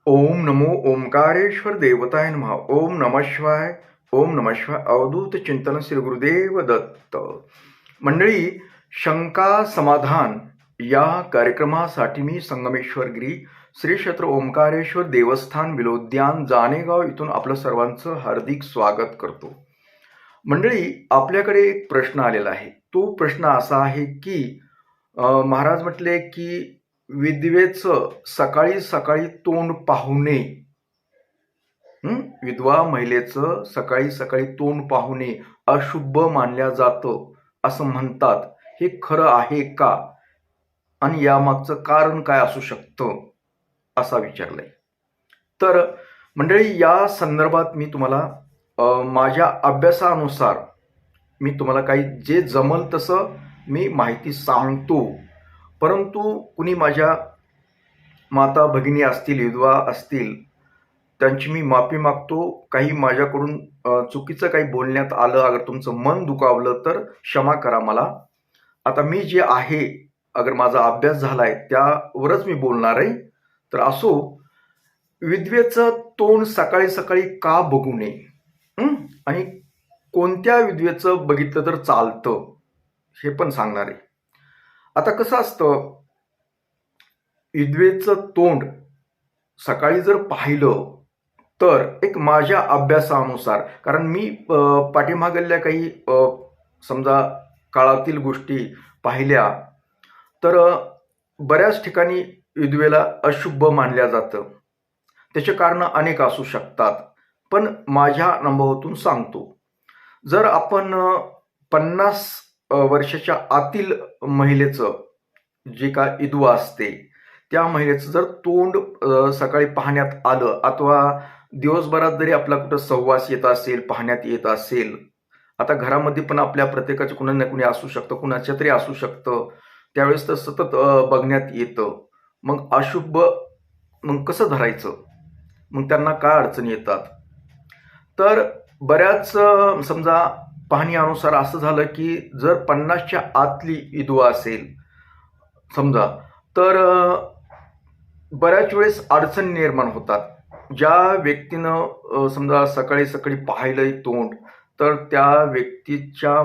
ओम नमो ओंकारेश्वर देवताय नमः. ओम नमः शिवाय. ओम नमः शिवाय. अवधूत चिंतन श्री गुरुदेव दत्त. मंडळी, शंका समाधान या कार्यक्रमासाठी मी संगमेश्वरगिरी श्री क्षेत्र ओंकारेश्वर देवस्थान विलोद्यान जानेगाव इथून आपलं सर्वांचं हार्दिक स्वागत करतो. मंडळी, आपल्याकडे एक प्रश्न आलेला आहे. तो प्रश्न असा आहे की महाराज म्हटले की विधवेचं सकाळी सकाळी तोंड पाहू नये. विधवा महिलेचं सकाळी सकाळी तोंड पाहू नये, अशुभ मानल्या जातं असं म्हणतात. हे खरं आहे का? आणि यामागचं कारण काय असू शकतं असा विचारलंय. तर मंडळी, या संदर्भात मी तुम्हाला माझ्या अभ्यासानुसार मी तुम्हाला काही जे जमल तसं मी माहिती सांगतो. परंतु कुणी माझ्या माता भगिनी असतील, विधवा असतील, त्यांची मी माफी मागतो. काही माझ्याकडून चुकीचं काही बोलण्यात आलं, अगर तुमचं मन दुखावलं तर क्षमा करा मला. आता मी जे आहे, अगर माझा अभ्यास झालाय त्यावरच मी बोलणार आहे. तर असो, विधवेचं तोंड सकाळी सकाळी का बघू नये आणि कोणत्या विधवेचं बघितलं तर चालतं हे पण सांगणार आहे. आता कसं असतं, विधवेचं तोंड सकाळी जर पाहिलं तर एक माझ्या अभ्यासानुसार, कारण मी पाठीमागल्या काही समजा काळातील गोष्टी पाहिल्या, तर बऱ्याच ठिकाणी विधवेला अशुभ मानल्या जातं. त्याचे कारण अनेक असू शकतात, पण माझ्या अनुभवातून सांगतो. जर आपण 50 वर्षाच्या आतील महिलेचं, जे का विधवा असते, त्या महिलेचं जर तोंड सकाळी पाहण्यात आलं, अथवा दिवसभरात जरी आपला कुठं सहवास येत असेल, पाहण्यात येत असेल, आता घरामध्ये पण आपल्या प्रत्येकाचे कुणा ना कुणी असू शकतं, कुणाच्या तरी असू शकतं, त्यावेळेस तर सतत बघण्यात येतं. मग अशुभ मग कसं धरायचं? मग त्यांना काय अडचणी येतात? तर बऱ्याच समजा पाहणीनुसार असं झालं की जर 50च्या आतली विधवा असेल समजा, तर बऱ्याच वेळेस अडचणी निर्माण होतात. ज्या व्यक्तीनं समजा सकाळी सकाळी पाहिलंय तोंड, तर त्या व्यक्तीच्या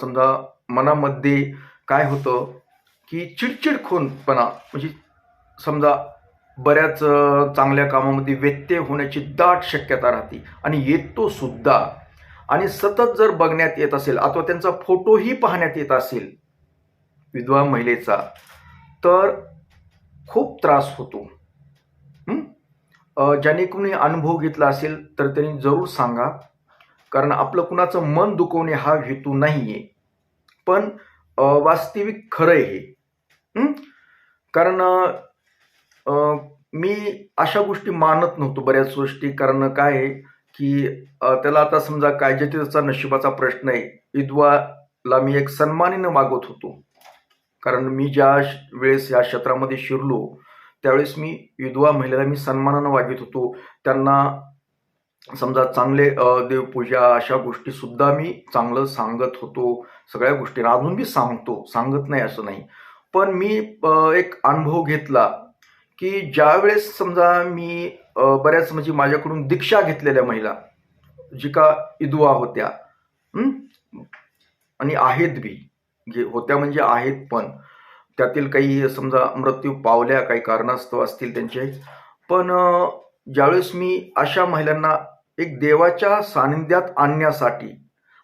समजा मनामध्ये काय होतं की चिडचिडखोरपणा, म्हणजे समजा बऱ्याच चांगल्या कामामध्ये व्यत्यय होण्याची दाट शक्यता राहते आणि येतो सुद्धा. आणि सतत जर बघण्यात येत असेल अथवा त्यांचा फोटोही पाहण्यात येत असेल विधवा महिलेचा, तर खूप त्रास होतो. ज्याने कोणी अनुभव घेतला असेल तर त्यांनी जरूर सांगा, कारण आपलं कुणाचं मन दुखवणे हा हेतू नाहीये, पण वास्तविक खरं आहे हे. कारण मी अशा गोष्टी मानत नव्हतो, बऱ्याच गोष्टी. कारण काय आहे की त्याला आता समजा काय जे त्याचा नशिबाचा प्रश्न आहे. विधवाला मी एक सन्मानीनं वागवत होतो, कारण मी ज्या वेळेस या क्षेत्रामध्ये शिरलो त्यावेळेस मी विधवा महिलेला मी सन्मानानं वागवत होतो. त्यांना समजा चांगले देवपूजा अशा गोष्टी सुद्धा मी चांगलं सांगत होतो. सगळ्या गोष्टी अजून मी सांगतो, सांगत नाही असं नाही. पण मी एक अनुभव घेतला की ज्यावेळेस समजा मी बऱ्याच म्हणजे माझ्याकडून दीक्षा घेतलेल्या महिला, जी का विधवा होत्या आणि आहेत बी, होत्या म्हणजे आहेत, पण त्यातील काही समजा मृत्यू पावल्या, काही कारणास्तव असतील त्यांचे. पण ज्यावेळेस मी अशा महिलांना एक देवाच्या सानिध्यात आणण्यासाठी,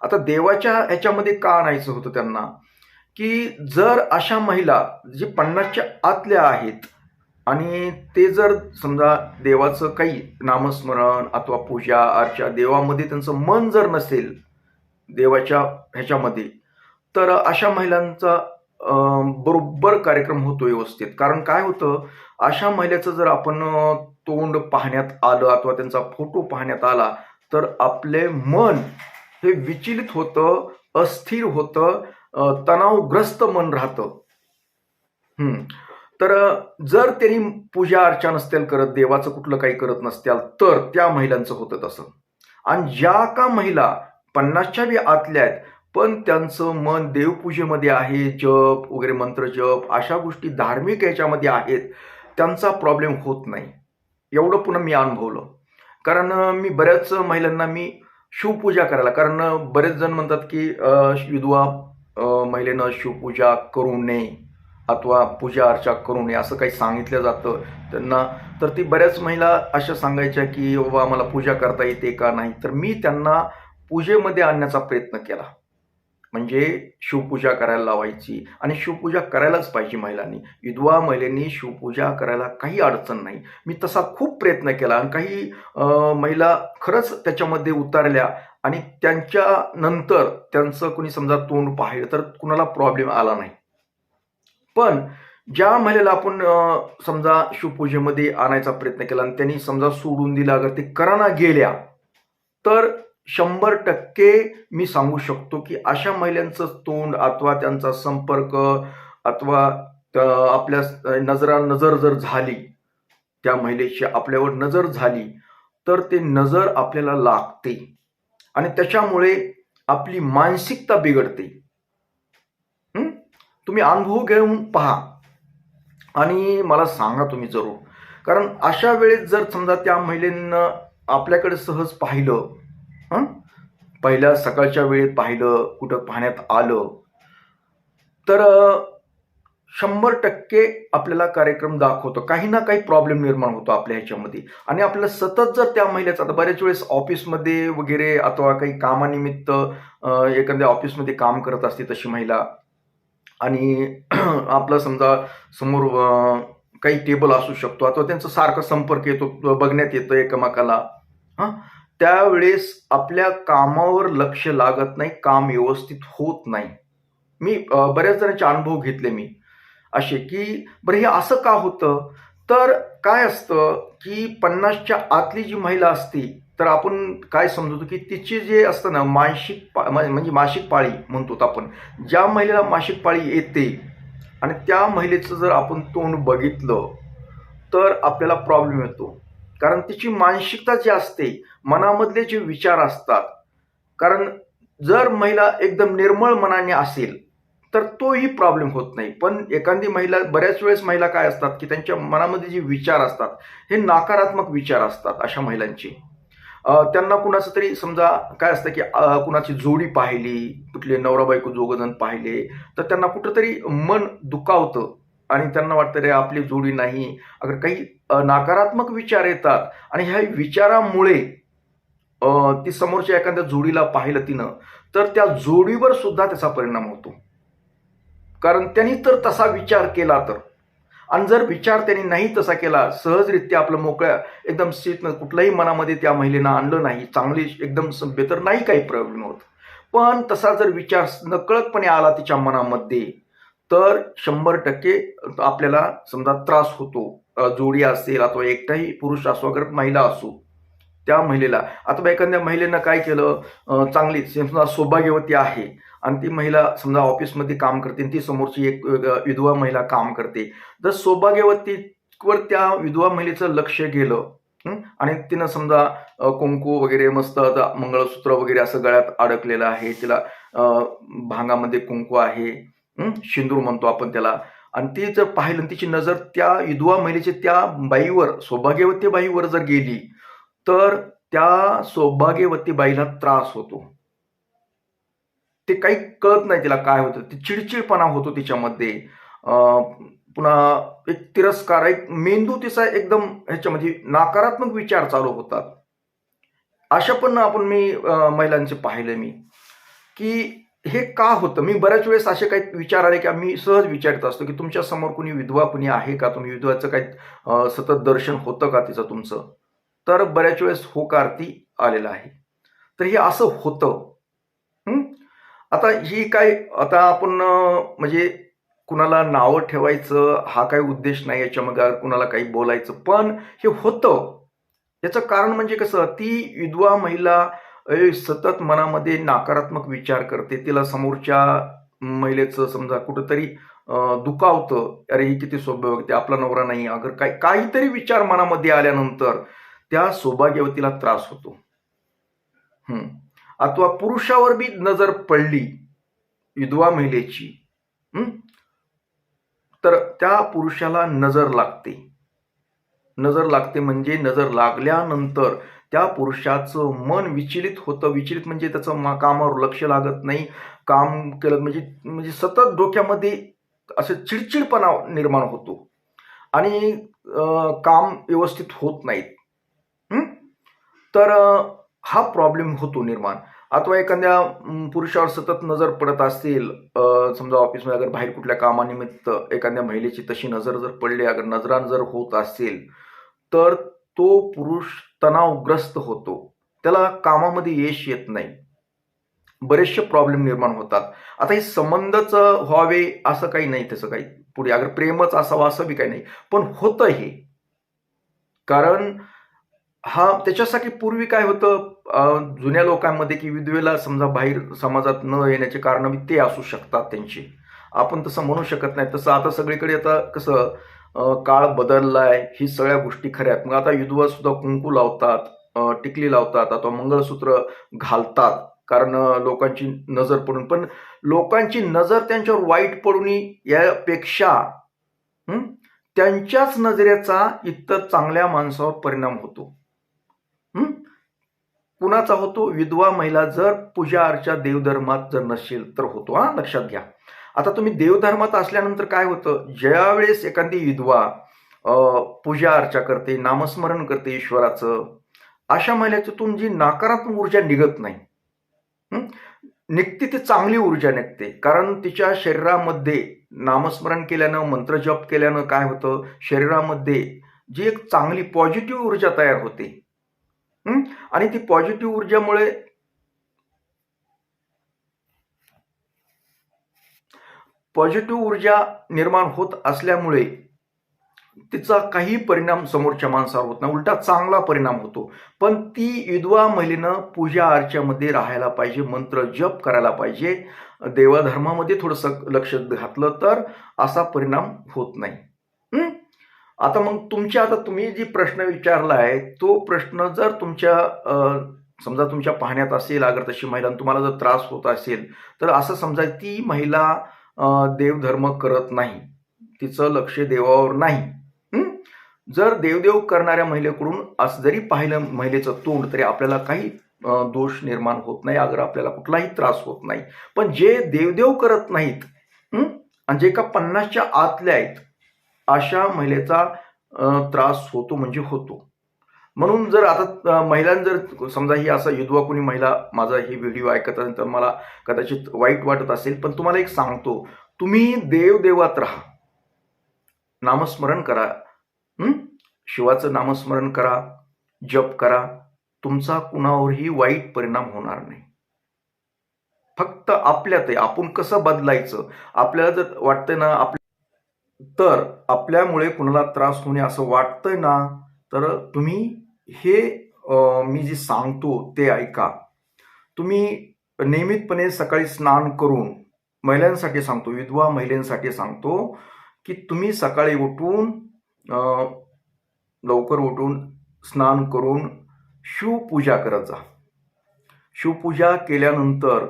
आता देवाच्या ह्याच्यामध्ये का आणायचं होतं त्यांना, की जर अशा महिला जी 50च्या आतल्या आहेत आणि ते जर समजा देवाचं काही नामस्मरण अथवा पूजा अर्चा, देवामध्ये त्यांचं मन जर नसेल देवाच्या ह्याच्यामध्ये, तर अशा महिलांचा बरोबर कार्यक्रम होतो व्यवस्थित. कारण काय होतं, अशा महिलेचं जर आपण तोंड पाहण्यात आलं अथवा त्यांचा फोटो पाहण्यात आला, तर आपले मन हे विचलित होतं, अस्थिर होतं, तणावग्रस्त मन राहतं. तर जर त्यांनी पूजा अर्चा नसतील करत, देवाचं कुठलं काही करत नसतील, तर त्या महिलांचं होतं तसं. आणि ज्या का महिला 50च्या बी आतल्या आहेत, पण त्यांचं मन देवपूजेमध्ये आहे, जप वगैरे, मंत्र जप अशा गोष्टी धार्मिक याच्यामध्ये आहेत, त्यांचा प्रॉब्लेम होत नाही. एवढं पुन्हा मी अनुभवलं. कारण मी बऱ्याच महिलांना मी शिवपूजा करायला, कारण बरेच जण म्हणतात की विधवा महिलेनं शिवपूजा करू नये अथवा पूजा अर्चा करू नये असं काही सांगितलं जातं त्यांना. तर ती बऱ्याच महिला अशा सांगायच्या की बाबा मला पूजा करता येते का नाही. तर मी त्यांना पूजेमध्ये आणण्याचा प्रयत्न केला. म्हणजे शिवपूजा करायला लावायची आणि शिवपूजा करायलाच पाहिजे महिलांनी. विधवा महिलांनी शिवपूजा करायला काही अडचण नाही. मी तसा खूप प्रयत्न केला आणि काही महिला खरंच त्याच्यामध्ये उतरल्या आणि त्यांच्यानंतर त्यांचं कोणी समजा तोंड पाहिलं तर कुणाला प्रॉब्लेम आला नाही. पण ज्या महिलेला आपण समजा शिवपूजेमध्ये आणायचा प्रयत्न केला आणि त्यांनी समजा सोडून दिला, अगर ते कराना गेल्या, तर 100% मी सांगू शकतो की अशा महिलांचं तोंड अथवा त्यांचा संपर्क अथवा आपल्या नजर जर झाली, त्या महिलेची आपल्यावर नजर झाली, तर ते नजर आपल्याला लागते आणि त्याच्यामुळे आपली मानसिकता बिघडते. तुम्ही अनुभव घेऊन पहा आणि मला सांगा तुम्ही जरूर. कारण अशा वेळेस जर समजा त्या महिलेनं आपल्याकडे सहज पाहिलं, पहिल्या सकाळच्या वेळेत पाहिलं, कुठं पाहण्यात आलं, तर 100% आपल्याला कार्यक्रम दाखवतो. काही ना काही प्रॉब्लेम निर्माण होतो आपल्या ह्याच्यामध्ये आणि आपल्याला सतत जर त्या महिलेचा, आता बऱ्याच वेळेस ऑफिसमध्ये वगैरे अथवा काही कामानिमित्त एखाद्या ऑफिसमध्ये काम करत असते तशी महिला आणि आपलं समजा समोर काही टेबल असू शकतो अथवा त्यांचा सारखा संपर्क येतो, बघण्यात येतं एकमेकाला. त्यावेळेस आपल्या कामावर लक्ष लागत नाही, काम व्यवस्थित होत नाही. मी बऱ्याच जणांचे अनुभव घेतले मी असे की बरं हे असं का होतं. तर काय असतं की 50च्या आतली जी महिला असते तर आपण काय समजतो की तिचे जे असतं ना म्हणजे मासिक पाळी म्हणतो आपण, ज्या महिलेला मासिक पाळी येते आणि त्या महिलेचं जर आपण तोंड बघितलं तर आपल्याला प्रॉब्लेम येतो. कारण तिची मानसिकता जी असते, मनामधले जे विचार असतात, कारण जर महिला एकदम निर्मळ मनाने असेल तर तोही प्रॉब्लेम होत नाही. पण एखादी महिला, बऱ्याच वेळेस महिला काय असतात की त्यांच्या मनामध्ये जे विचार असतात हे नकारात्मक विचार असतात अशा महिलांचे. त्यांना कुणाचं तरी समजा काय असतं की कुणाची जोडी पाहिली, कुठले नवरा बायको दोघंजण पाहिले, तर त्यांना कुठंतरी मन दुखावतं आणि त्यांना वाटतं रे आपली जोडी नाही. अगर काही नकारात्मक विचार येतात आणि ह्या विचारामुळे ती समोरच्या एखाद्या जोडीला पाहिलं तिनं, तर त्या जोडीवर सुद्धा त्याचा परिणाम होतो. कारण त्यांनी तर तसा विचार केला तर, आणि जर विचार त्यांनी नाही तसा केला, सहजरित्या आपलं मोकळ्या एकदम कुठल्याही मनामध्ये त्या महिलेनं आणलं नाही, चांगली एकदम सभ्य, तर नाही काही प्रॉब्लेम होत. पण तसा जर विचार नकळतपणे आला तिच्या मनामध्ये तर 100% आपल्याला समजा त्रास होतो. जोडी असेल अथवा एकटाही पुरुष असो, अगर महिला असो, त्या महिलेला अथवा एखाद्या महिलेनं काय केलं, चांगली समजा सौभाग्यवती आहे आणि ती महिला समजा ऑफिसमध्ये काम करते आणि ती समोरची एक विधवा महिला काम करते. जर सौभाग्यवतीवर त्या विधवा महिलेचं लक्ष गेलं आणि तिनं समजा कुंकू वगैरे मस्त मंगळसूत्र वगैरे असं गळ्यात अडकलेलं आहे, तिला भांगामध्ये कुंकू आहे, शिंदूर म्हणतो आपण त्याला, आणि ती जर पाहिलं, तिची नजर त्या विधवा महिलेची त्या बाईवर, सौभाग्यवती बाईवर जर गेली, तर त्या सौभाग्यवती बाईला त्रास होतो. ते काही कळत नाही तिला काय होतं, ती चिडचिडपणा होतो तिच्यामध्ये. पुन्हा एक तिरस्कार, एक मेंदू तिचा एकदम ह्याच्यामध्ये नकारात्मक विचार चालू होतात. अशा पण मी महिलांचे पाहिले मी की हे का होतं. मी बऱ्याच वेळेस असे काही विचार आले की मी सहज विचारत असतो की तुमच्या समोर कुणी विधवा कुणी आहे का, तुम्ही विधवाचं काही सतत दर्शन होतं का तिचं तुमचं. तर बऱ्याच वेळेस होकारती आलेलं आहे. तर हे असं होतं. आता ही काय, आता आपण म्हणजे कुणाला नावं ठेवायचं हा काही उद्देश नाही याच्यामध्ये, कुणाला काही बोलायचं, पण हे होतं. याचं कारण म्हणजे कसं, ती विधवा महिला सतत मनामध्ये नकारात्मक विचार करते. तिला समोरच्या महिलेचं समजा कुठंतरी दुखावतं, अरे ही किती सौभाग्यवती, आपला नवरा नाही. अगर काहीतरी विचार मनामध्ये आल्यानंतर त्या सौभाग्यवतीला त्रास होतो. अथवा पुरुषावर बी नजर पडली विधवा महिलेची, तर त्या पुरुषाला नजर लागते. नजर लागते म्हणजे नजर लागल्यानंतर त्या पुरुषाचं मन विचलित होतं. विचलित म्हणजे त्याचं कामावर लक्ष लागत नाही. काम केलं म्हणजे म्हणजे सतत डोक्यामध्ये असं चिडचिडपणा निर्माण होतो आणि काम व्यवस्थित होत नाहीत. तर हा प्रॉब्लेम होतो निर्माण. अथवा एखाद्या पुरुषावर सतत नजर पडत असेल, समजा ऑफिसमध्ये अगर बाहेर कुठल्या कामानिमित्त एखाद्या महिलेची तशी नजर जर पडली, अगर नजरान जर होत असेल, तर तो पुरुष तणावग्रस्त होतो. त्याला कामामध्ये यश येत नाही. बरेचसे प्रॉब्लेम निर्माण होतात. आता हे संबंधच व्हावे असं काही नाही, त्याचं काही पुढे अगर प्रेमच असावं असं बी काही नाही, पण होतं हे. कारण त्याच्यासाठी पूर्वी काय होतं, जुन्या लोकांमध्ये की विधवेला समजा बाहेर समाजात न येण्याचे कारण ते असू शकतात त्यांची. आपण तसं म्हणू शकत नाही. तसं आता सगळीकडे आता कसं काळ बदललाय, ही सगळ्या गोष्टी खऱ्या आहेत. मग आता विधवा सुद्धा कुंकू लावतात, टिकली लावतात, अथवा मंगळसूत्र घालतात, कारण लोकांची नजर पडून. पण लोकांची नजर त्यांच्यावर वाईट पडून यापेक्षा त्यांच्याच नजरेचा इतर चांगल्या माणसावर परिणाम होतो. कुणाचा होतो? विधवा महिला जर पूजा अर्चा देवधर्मात जर नसेल तर होतो. लक्षात घ्या. आता तुम्ही देवधर्मात असल्यानंतर काय होतं, ज्यावेळेस एखादी विधवा पूजा अर्चा करते, नामस्मरण करते ईश्वराचं, अशा महिन्यातून जी नकारात्मक ऊर्जा निघत नाही, निघते ती चांगली ऊर्जा निघते. कारण तिच्या शरीरामध्ये नामस्मरण केल्यानं, मंत्रजप केल्यानं काय होतं, शरीरामध्ये जी एक चांगली पॉझिटिव्ह ऊर्जा तयार होते. आणि ती पॉझिटिव्ह ऊर्जामुळे पॉझिटिव्ह ऊर्जा निर्माण होत असल्यामुळे तिचा काही परिणाम समोरच्या माणसावर होत नाही, उलटा चांगला परिणाम होतो. पण ती विधवा महिलेनं पूजा अर्च्यामध्ये राहायला पाहिजे, मंत्र जप करायला पाहिजे, देवाधर्मामध्ये थोडंसं लक्ष घातलं तर असा परिणाम होत नाही. आता मग आता तुम्ही जी प्रश्न विचारला आहे, तो प्रश्न जर तुमच्या समजा तुमच्या पाहण्यात असेल, अगर तशी महिला तुम्हाला जर त्रास होत असेल, तर असं समजा ती महिला देवधर्म करत नाही, तिचं लक्ष देवावर नाही. जर देवदेव करणाऱ्या महिलेकडून असं जरी पाहिलं महिलेचं तोंड, तरी आपल्याला काही दोष निर्माण होत नाही, अगर आपल्याला कुठलाही त्रास होत नाही. पण जे देवदेव करत नाहीत आणि जे का 50च्या आतले आहेत, अशा महिलेचा त्रास होतो म्हणजे होतो. म्हणून जर आता महिलांना जर समजा ही असा विधवा कोणी महिला माझा ही व्हिडिओ ऐकत असेल तर मला कदाचित वाईट वाटत असेल, पण तुम्हाला एक सांगतो, तुम्ही देवात राहा, नामस्मरण करा, शिवाचं नामस्मरण करा, जप करा, तुमचा कुणावरही वाईट परिणाम होणार नाही. फक्त आपल्यात आहे, आपण कसं बदलायचं. आपल्याला जर वाटतंय ना तर आपल्यामुळे कुणाला त्रास होणे असं वाटतंय ना, तर तुम्ही हे मी जे सांगतो ते ऐका. तुम्ही नियमितपणे सकाळी स्नान करून, महिलांसाठी सांगतो, विधवा महिलांसाठी सांगतो, की तुम्ही सकाळी उठून लवकर उठून स्नान करून शिवपूजा करत जा. शिवपूजा केल्यानंतर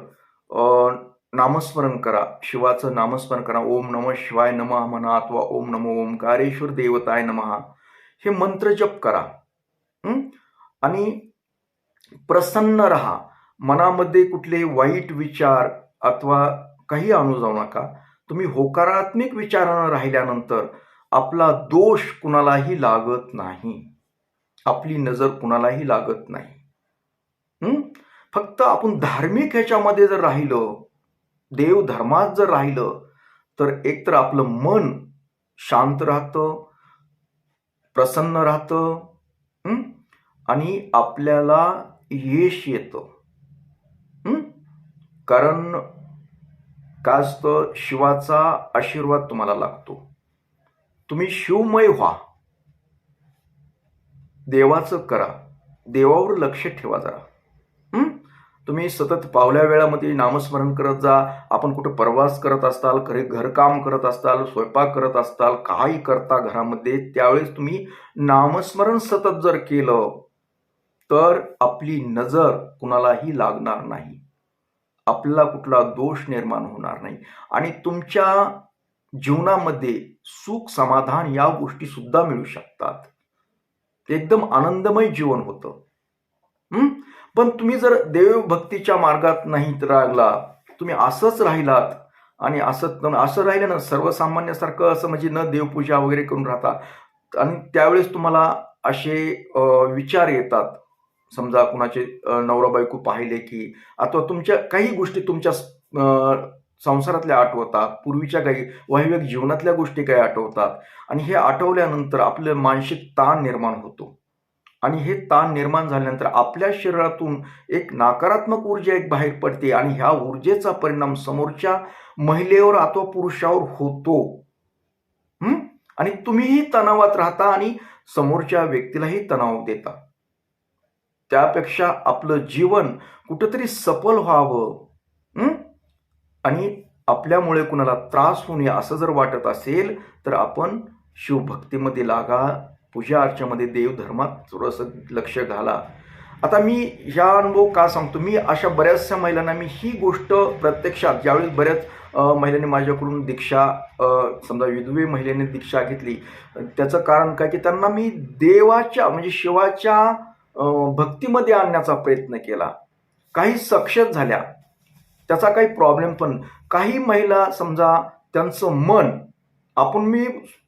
नामस्मरण करा, शिवाचं नामस्मरण करा. ओम नमः शिवाय नमः म्हणा, अथवा ओम नमो ओंकारेश्वर देवताय नमः, हे मंत्र जप करा. आणि प्रसन्न राहा. मनामध्ये कुठले वाईट विचार अथवा काही आणू जाऊ नका. तुम्ही होकारात्मक विचारानं राहिल्यानंतर आपला दोष कुणालाही लागत नाही, आपली नजर कुणालाही लागत नाही. फक्त आपण धार्मिक ह्याच्यामध्ये जर राहिलं, देवधर्मात जर राहिलं, तर एकतर आपलं मन शांत राहतं, प्रसन्न राहतं, आणि आपल्याला यश येतं. कारण काय असतं, शिवाचा आशीर्वाद तुम्हाला लागतो. तुम्ही शिवमय व्हा, देवाचं करा, देवावर लक्ष ठेवा जरा. तुम्ही सतत पावल्या वेळामध्ये नामस्मरण करत जा. आपण कुठं प्रवास करत असताल, घरकाम करत असताल, स्वयंपाक करत असताल, काही करता घरामध्ये, त्यावेळेस तुम्ही नामस्मरण सतत जर केलं तर आपली नजर कुणालाही लागणार नाही, आपल्याला कुठला दोष निर्माण होणार नाही, आणि तुमच्या जीवनामध्ये सुख समाधान या गोष्टी सुद्धा मिळू शकतात. एकदम आनंदमय जीवन होतं. पण तुम्ही जर देवभक्तीच्या मार्गात नाही राहिला, तुम्ही असंच राहिलात आणि असं राहिलं ना सर्वसामान्यासारखं, असं म्हणजे न देवपूजा वगैरे करून राहता, आणि त्यावेळेस तुम्हाला असे विचार येतात. समजा कुणाचे नवरा बायको पाहिले की, अथवा तुमच्या काही गोष्टी तुमच्या संसारातल्या आठवतात, पूर्वीच्या काही वैवाहिक जीवनातल्या गोष्टी काही आठवतात, आणि हे आठवल्यानंतर आपलं मानसिक ताण निर्माण होतो. आणि हे ताण निर्माण झाल्यानंतर आपल्या शरीरातून एक नकारात्मक ऊर्जा एक बाहेर पडते, आणि ह्या ऊर्जेचा परिणाम समोरच्या महिलेवर अथवा पुरुषावर होतो. आणि तुम्हीही तणावात राहता आणि समोरच्या व्यक्तीलाही तणाव देता. त्यापेक्षा आपलं जीवन कुठंतरी सफल व्हावं आणि आपल्यामुळे कुणाला त्रास होऊ नये असं जर वाटत असेल, तर आपण शिवभक्तीमध्ये लागा, पूजा अर्चेमध्ये, देवधर्मात थोडंसं लक्ष घाला. आता मी ह्या अनुभव का सांगतो, मी अशा बऱ्याचशा महिलांना मी ही गोष्ट प्रत्यक्षात, ज्यावेळेस बऱ्याच महिलांनी माझ्याकडून दीक्षा, समजा विधवे महिलेने दीक्षा घेतली, त्याचं कारण काय की त्यांना मी देवाच्या म्हणजे शिवाच्या भक्तीमध्ये आणण्याचा प्रयत्न केला. काही सक्सेस झाल्या, त्याचा काही प्रॉब्लेम पण. काही महिला समजा त्यांचं मन मी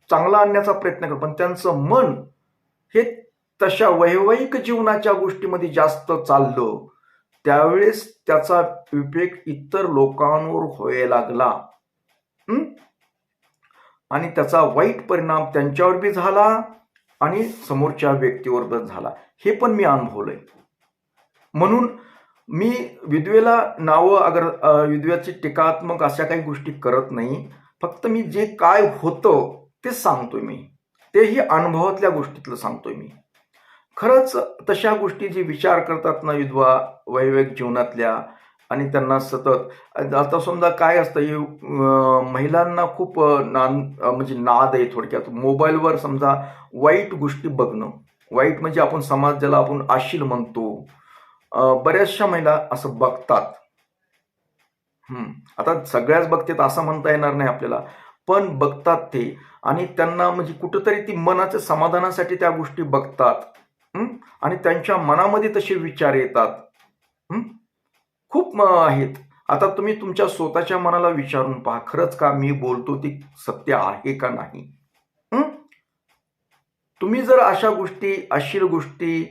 चांगलं आणण्याचा प्रयत्न करतो, पण त्यांचं मन हे तशा वैवाहिक जीवनाच्या गोष्टीमध्ये जास्त चाललं, त्यावेळेस त्याचा इफेक्ट इतर लोकांवर व्हायला लागला आणि त्याचा वाईट परिणाम त्यांच्यावर बी झाला आणि समोरच्या व्यक्तीवर बी झाला. हे पण मी अनुभवलंय. म्हणून मी विधवेला नावं विधव्याची टीकात्मक अशा काही गोष्टी करत नाही. फक्त मी जे काय होतं ते सांगतोय मी, तेही अनुभवातल्या गोष्टीतलं सांगतोय मी. खरंच तशा गोष्टी जे विचार करतात ना विधवा वैवाहिक जीवनातल्या, आणि त्यांना सतत आता समजा काय असतं, महिलांना खूप म्हणजे नाद आहे थोडक्यात मोबाईलवर समजा वाईट गोष्टी बघणं. वाईट म्हणजे आपण समाज ज्याला आपण अश्लील म्हणतो, बऱ्याचशा महिला असं बघतात. आता सगळ्याच बघतात असं म्हणता येणार नाही आपल्याला, पण बघतात ते, आणि त्यांना म्हणजे कुठंतरी ती मनाच्या समाधानासाठी त्या गोष्टी बघतात आणि त्यांच्या मनामध्ये तसे विचार येतात. खूप आहेत. आता तुम्ही तुमच्या स्वतःच्या मनाला विचारून पहा, खरंच का मी बोलतो ती सत्य आहे का नाही. तुम्ही जर अशा गोष्टी अश्लील गोष्टी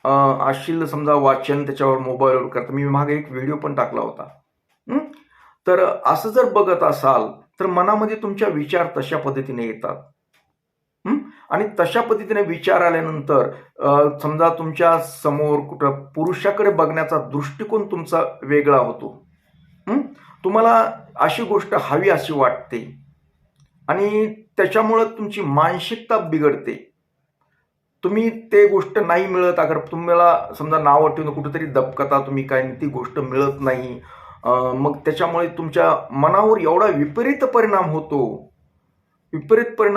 अश्लील समजा वाचन त्याच्यावर मोबाईलवर करता, मी मागे एक व्हिडिओ पण टाकला होता, तर असं जर बघत असाल तर मनामध्ये तुमच्या विचार तशा पद्धतीने येतात, आणि तशा पद्धतीने विचार आल्यानंतर समजा तुमच्या समोर कुठं पुरुषाकडे बघण्याचा दृष्टिकोन तुमचा वेगळा होतो. तुम्हाला अशी गोष्ट हवी अशी वाटते, आणि त्याच्यामुळं तुमची मानसिकता बिघडते. तुम्ही ते गोष्ट नाही मिळत, अगर तुम्हाला समजा नाव ठेवून कुठेतरी दबकता तुम्ही, काय ती गोष्ट मिळत नाही, मग त्याच्यामुळे तुमच्या मनावर एवढा विपरीत परिणाम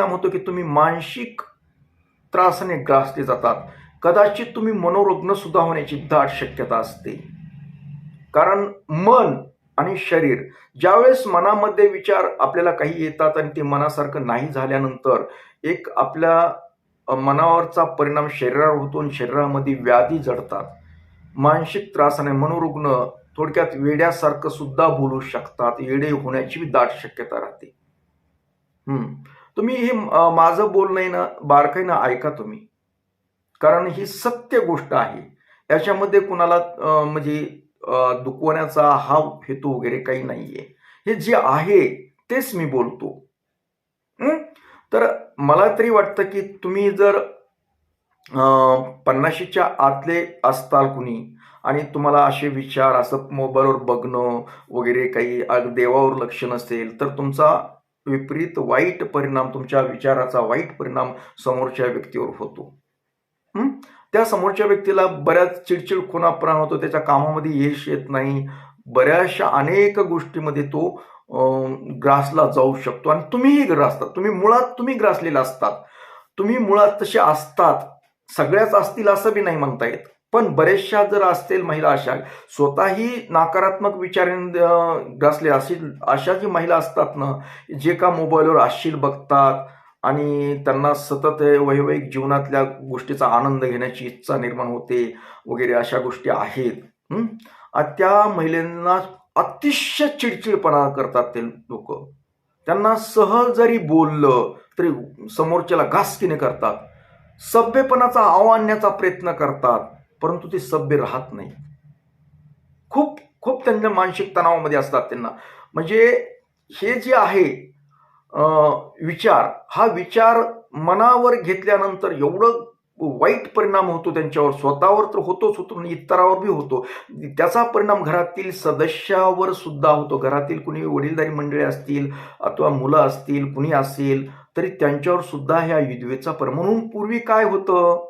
होतो की तुम्ही मानसिक त्रासाने ग्रासले जातात. कदाचित तुम्ही मनोरुग्ण सुद्धा होण्याची दाट शक्यता असते. कारण मन आणि शरीर, ज्यावेळेस मनामध्ये विचार आपल्याला काही येतात आणि ते मनासारखं नाही झाल्यानंतर एक आपल्या मनावरचा परिणाम शरीरावर होतो आणि शरीरामध्ये व्याधी जडतात. मानसिक त्रासाने मनोरुग्ण थोडक्यात वेड्यासारखं सुद्धा बोलू शकतात, येडे होण्याची दाट शक्यता राहते. तुम्ही हे माझं बोलणं आहे ना बारकाईनं ऐका तुम्ही, कारण ही सत्य गोष्ट आहे. याच्यामध्ये कुणाला म्हणजे दुखवण्याचा हा हेतू वगैरे काही नाहीये. हे जे आहे तेच मी बोलतो. तर मला तरी वाटतं की तुम्ही जर 50च्या आतले असताल कुणी, आणि तुम्हाला असे विचार असं मोबाईलवर बघणं वगैरे काही देवावर लक्ष नसेल, तर तुमचा विपरीत वाईट परिणाम, तुमच्या विचाराचा वाईट परिणाम समोरच्या व्यक्तीवर होतो. त्या समोरच्या व्यक्तीला बऱ्याच चिडचिडखोरापणा होतो, त्याच्या कामामध्ये यश येत नाही, बऱ्याचशा अनेक गोष्टीमध्ये तो ग्रासला जाऊ शकतो, आणि तुम्हीही ग्रासतात. तुम्ही ग्रासलेला असतात, तुम्ही मुळात तसे असतात. सगळ्याच असतील असं बी नाही म्हणता येत, पण बरेचशा जर असतील महिला अशा स्वतःही नकारात्मक विचारांनी ग्रासले असतील, अशा जी महिला असतात ना, जे का मोबाईलवर अश्लील बघतात, आणि त्यांना सतत वैवाहिक जीवनातल्या गोष्टीचा आनंद घेण्याची इच्छा निर्माण होते वगैरे अशा गोष्टी आहेत. आणि त्या महिलांना अतिशय चिडचिडपणा करतात ते लोक. त्यांना सहज जरी बोललं तरी समोरच्याला घासकीने करतात. सभ्यपणाचा आणण्याचा प्रयत्न करतात, परंतु ते सभ्य राहत नाही. खूप खूप त्यांच्या मानसिक तणावामध्ये असतात त्यांना. म्हणजे हे जे आहे विचार, हा विचार मनावर घेतल्यानंतर एवढं वाईट परिणाम होतो त्यांच्यावर, स्वतःवर तर होतोच होतो आणि इतरावर बी होतो. त्याचा परिणाम घरातील सदस्यावर सुद्धा होतो. घरातील कुणी वडीलधारी मंडळी असतील अथवा मुलं असतील, कुणी असेल तरी त्यांच्यावर सुद्धा ह्या विधवेचा परिणाम. म्हणून पूर्वी काय होतं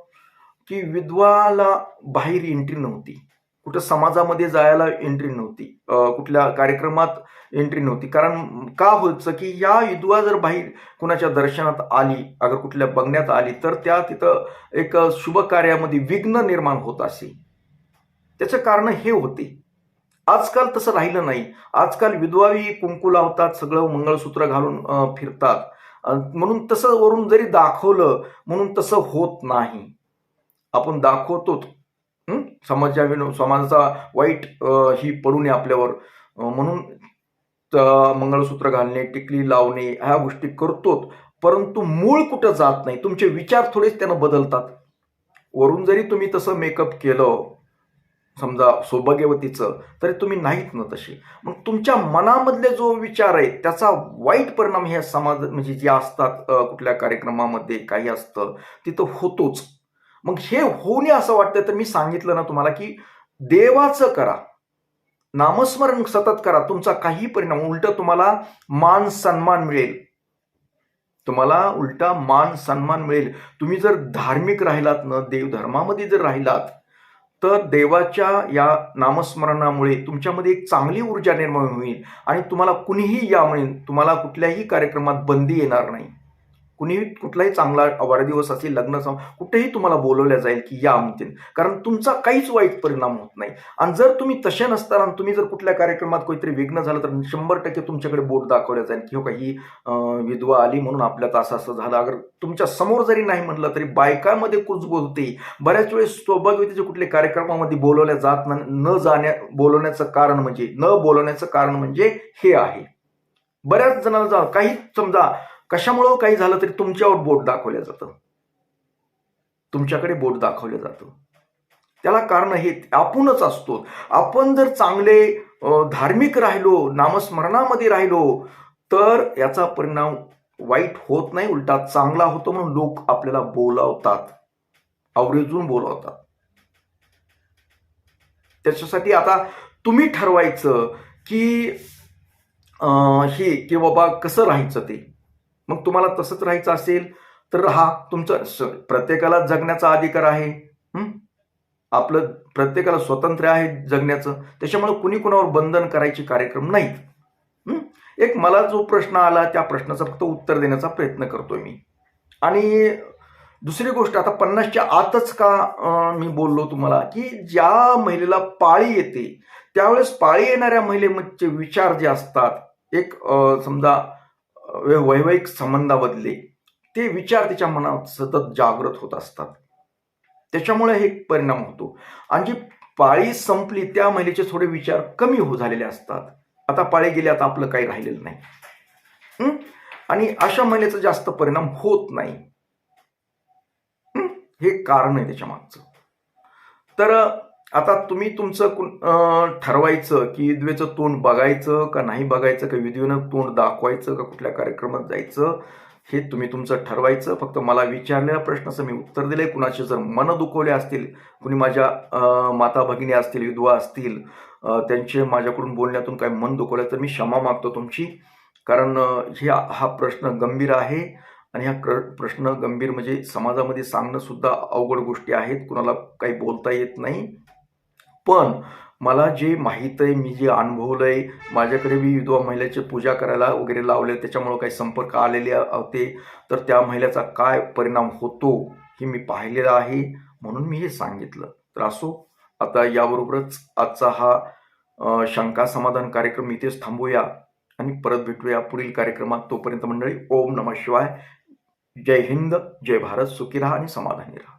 की विधवाला बाहेर एंट्री नव्हती, कुठं समाजामध्ये जायला एंट्री नव्हती, कुठल्या कार्यक्रमात एंट्री नव्हती. कारण का व्हायचं की या विधवा जर बाहेर कुणाच्या दर्शनात आली, अगर कुठल्या बघण्यात आली, तर त्या तिथं एक शुभ कार्यामध्ये विघ्न निर्माण होत असे. त्याचं कारण हे होते. आजकाल तसं राहिलं नाही. आजकाल विधवाही कुंकू लावतात, सगळं मंगळसूत्र घालून फिरतात. म्हणून तसं वरून जरी दाखवलं म्हणून तसं होत नाही. आपण दाखवतोच. समाजाचा वाईट ही पडू नये आपल्यावर, म्हणून मंगळसूत्र घालणे, टिकली लावणे ह्या गोष्टी करतोच, परंतु मूळ कुठं जात नाही. तुमचे विचार थोडेच त्यानं बदलतात. वरून जरी तुम्ही तसं मेकअप केलं समजा सौभाग्यवतीचं, तरी तुम्ही नाहीत ना तसे. मग तुमच्या मनामधले जो विचार आहे त्याचा वाईट परिणाम ह्या समाज म्हणजे जे असतात कुठल्या कार्यक्रमामध्ये काही असतं तिथं होतोच. मग हे होऊ नये असं वाटतं तर मी सांगितलं ना तुम्हाला की देवाचं करा, नामस्मरण सतत करा. तुमचा काही परिणाम उलट तुम्हाला मान सन्मान मिळेल. तुम्हाला उलटा मान सन्मान मिळेल. तुम्ही जर धार्मिक राहिलात ना, देवधर्मामध्ये जर राहिलात, तर देवाच्या या नामस्मरणामुळे तुमच्यामध्ये एक चांगली ऊर्जा निर्माण होईल आणि तुम्हाला कुणीही यामुळे तुम्हाला कुठल्याही कार्यक्रमात बंदी येणार नाही. कुठलाही चांगला वाढदिवस असेल, लग्न कुठेही तुम्हाला बोलवल्या जाईल की या म्हणतील, कारण तुमचा काहीच वाईट परिणाम होत नाही. आणि जर तुम्ही तसे नसताना तुम्ही जर कुठल्या कार्यक्रमात काहीतरी विघ्न झालं तर 100% तुमच्याकडे बोट दाखवल्या जाईल की हो काही विधवा आली म्हणून आपल्यात असं असं झालं. अगर तुमच्या समोर जरी नाही म्हटलं तरी बायकांमध्ये कुजबूज होते. बऱ्याच वेळेस सौभाग्यवतीचे कुठले कार्यक्रमामध्ये बोलवल्या जात बोलवण्याचं कारण म्हणजे हे आहे. बऱ्याच जणांना काही समजा कशामुळं काही झालं तरी तुमच्यावर बोट दाखवलं जातं, तुमच्याकडे बोट दाखवलं जातं. त्याला कारण हे आपणच असतो. आपण जर चांगले धार्मिक राहिलो, नामस्मरणामध्ये राहिलो, तर याचा परिणाम वाईट होत नाही, उलटा चांगला होतो. म्हणून लोक आपल्याला बोलावतात, आवर्जून बोलावतात. त्याच्यासाठी आता तुम्ही ठरवायचं की हे की बाबा कसं राहायचं ते. मग तुम्हाला तसंच राहायचं असेल तर राहा. तुमचं प्रत्येकाला जगण्याचा अधिकार आहे. आपलं प्रत्येकाला स्वातंत्र्य आहे जगण्याचं. त्याच्यामुळे कुणी कुणावर बंधन करायचे कार्यक्रम नाहीत. एक मला जो प्रश्न आला त्या प्रश्नाचं फक्त उत्तर देण्याचा प्रयत्न करतोय मी. आणि दुसरी गोष्ट, आता 50च्या आतच का मी बोललो तुम्हाला की ज्या महिलेला पाळी येते त्यावेळेस पाळी येणाऱ्या महिलेचे विचार जे असतात, एक समजा वैवाहिक संबंधाबद्दले ते विचार तिच्या मनात सतत जागृत होत असतात. त्याच्यामुळे हे परिणाम होतो. आणि जी पाळी संपली त्या महिलेचे थोडे विचार कमी झालेले असतात. आता पाळी गेली, आता आपलं काही राहिलेलं नाही. आणि अशा महिलेचा जास्त परिणाम होत नाही. हे कारण आहे त्याच्या मागचं. तर आता तुम्ही तुमचं ठरवायचं की विधवेचं तोंड बघायचं का नाही बघायचं, का विधवेनं तोंड दाखवायचं का कुठल्या कार्यक्रमात जायचं, हे तुम्ही तुमचं ठरवायचं. फक्त मला विचारलेल्या प्रश्नाचं मी उत्तर दिलंय. कुणाचे जर मन दुखवले असतील, कुणी माझ्या माता भगिनी असतील, विधवा असतील, त्यांचे माझ्याकडून बोलण्यातून काही मन दुखवलं तर मी क्षमा मागतो तुमची. कारण हा प्रश्न गंभीर आहे आणि हा प्रश्न गंभीर म्हणजे समाजामध्ये सांगणं सुद्धा अवघड गोष्टी आहेत. कुणाला काही बोलता येत नाही. पण मला जे माहीत आहे, मी जे अनुभवलंय, माझ्याकडे मी विधवा महिलेची पूजा करायला वगैरे लावले, त्याच्यामुळे काही संपर्क आलेले होते, तर त्या महिलेचा काय परिणाम होतो हे मी पाहिलेलं आहे, म्हणून मी हे सांगितलं. तर असो, आता याबरोबरच आजचा हा शंका समाधान कार्यक्रम इथेच थांबूया आणि परत भेटूया पुढील कार्यक्रमात. तोपर्यंत मंडळी, ओम नमः शिवाय. जय हिंद, जय भारत, सुखी राहा आणि समाधानी राहा.